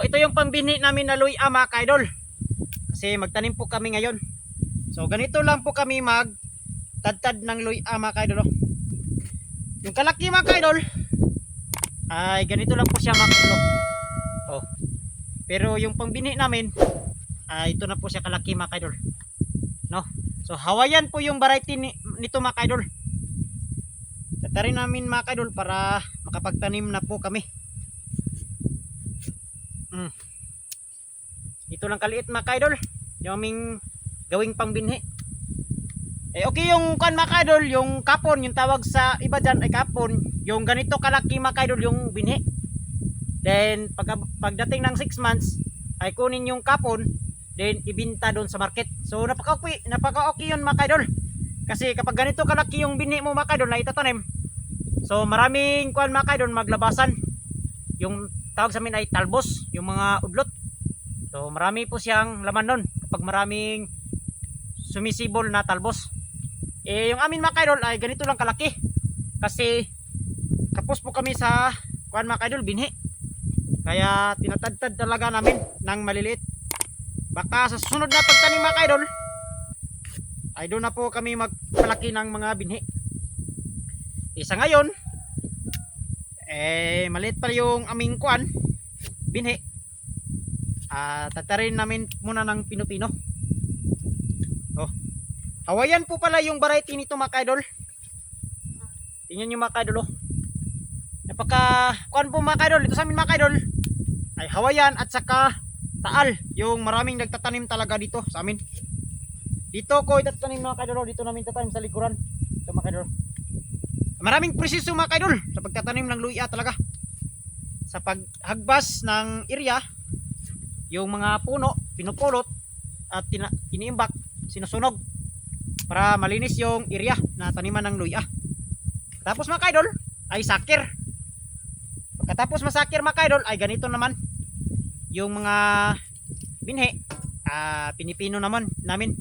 ito yung pambini namin na luya mga kaidol. Kasi magtanim po kami ngayon. So ganito lang po kami magtadtad ng luya mga kaidol. Yung kalaki mga kaidol ay ganito lang po siya mga kaidol. Oh. Pero yung pambini namin ay ito na po siya kalaki mga kaidol. No? So Hawaiian po yung variety nito mga kaidol. Tatarin namin mga kaidol para makapagtanim na po kami. Ito lang kaliit mga kaidol yung aming gawing pangbinhi. Okay yung kan mga kaidol, yung kapon, yung tawag sa iba dyan ay kapon, yung ganito kalaki mga kaidol yung binhi. Then pagdating ng 6 months ay kunin yung kapon, then ibinta doon sa market. So napaka-okay yun mga kaidol. Kasi kapag ganito kalaki yung binhi mo mga kaidol na itatanim, so maraming kuan mga kaidol maglabasan. Yung tawag sa amin ay talbos, yung mga udlot. So marami po siyang laman nun kapag maraming sumisibol na talbos. Yung amin mga kaidol ay ganito lang kalaki. Kasi kapos po kami sa kuan mga kaidol binhi. Kaya tinatadtad talaga namin ng maliliit. Baka sa susunod na pagtanim mga kaidol ay doon na po kami magpalaki ng mga binhi. Isa ngayon maliit pa yung aming kuan binhi. Tatarin namin muna ng pino-pino. Oh. Hawaiian po pala yung variety nito mga kaidol. Tingnan nyo mga kaidol. Oh. Napaka kuan po mga kaidol. Dito sa amin mga kaidol ay Hawaiian at saka taal. Yung maraming nagtatanim talaga dito sa amin. Dito ko itatanim mga kaidol. Dito namin tatanim sa likuran. Ito mga kaidol. Maraming presiso mga kaidol sa pagtatanim ng luya talaga. Sa paghagbas ng area, yung mga puno pinupulot at iniimbak, sinusunog para malinis yung area na taniman ng luya. Tapos mga kaidol ay sakir. Pagkatapos masakir mga kaidol ay ganito naman yung mga binhi. Pinipino naman namin,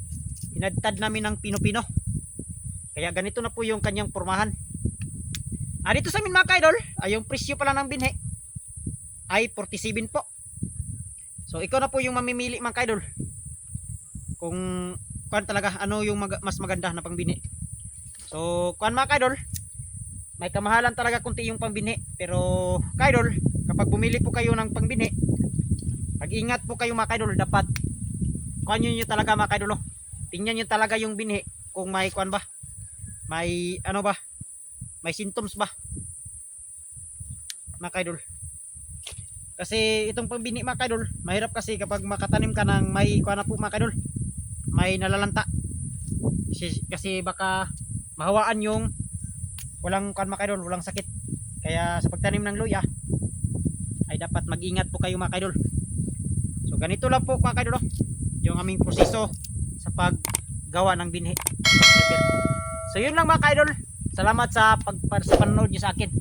tinadtad namin ng pino-pino. Kaya ganito na po yung kanyang pormahan. Dito sa amin mga kaidol ay yung presyo pala ng binhi ay 47 po. So ikaw na po yung mamimili mga kaidol kung kuan talaga ano yung mas maganda na pangbinhi. So kuan mga kaidol, may kamahalan talaga kunti yung pangbinhi. Pero kaidol, kapag bumili po kayo ng pangbinhi, pag-ingat po kayo mga kaidol. Dapat kuan nyo talaga mga kaidol. Tingnan nyo talaga yung binhi kung may kuan ba, may ano ba, may symptoms ba mga kaidol. Kasi itong pambini mga kaidol, mahirap kasi kapag makatanim ka ng may kuha na po mga kaidol, may nalalanta. Kasi baka mahawaan yung walang kuha mga kaidol, walang sakit. Kaya sa pagtanim ng luya ay dapat mag-ingat po kayo mga kaidol. So ganito lang po mga kaidol yung aming proseso sa paggawa ng binhi. So yun lang mga kaidol. Salamat sa panonood niyo sa akin.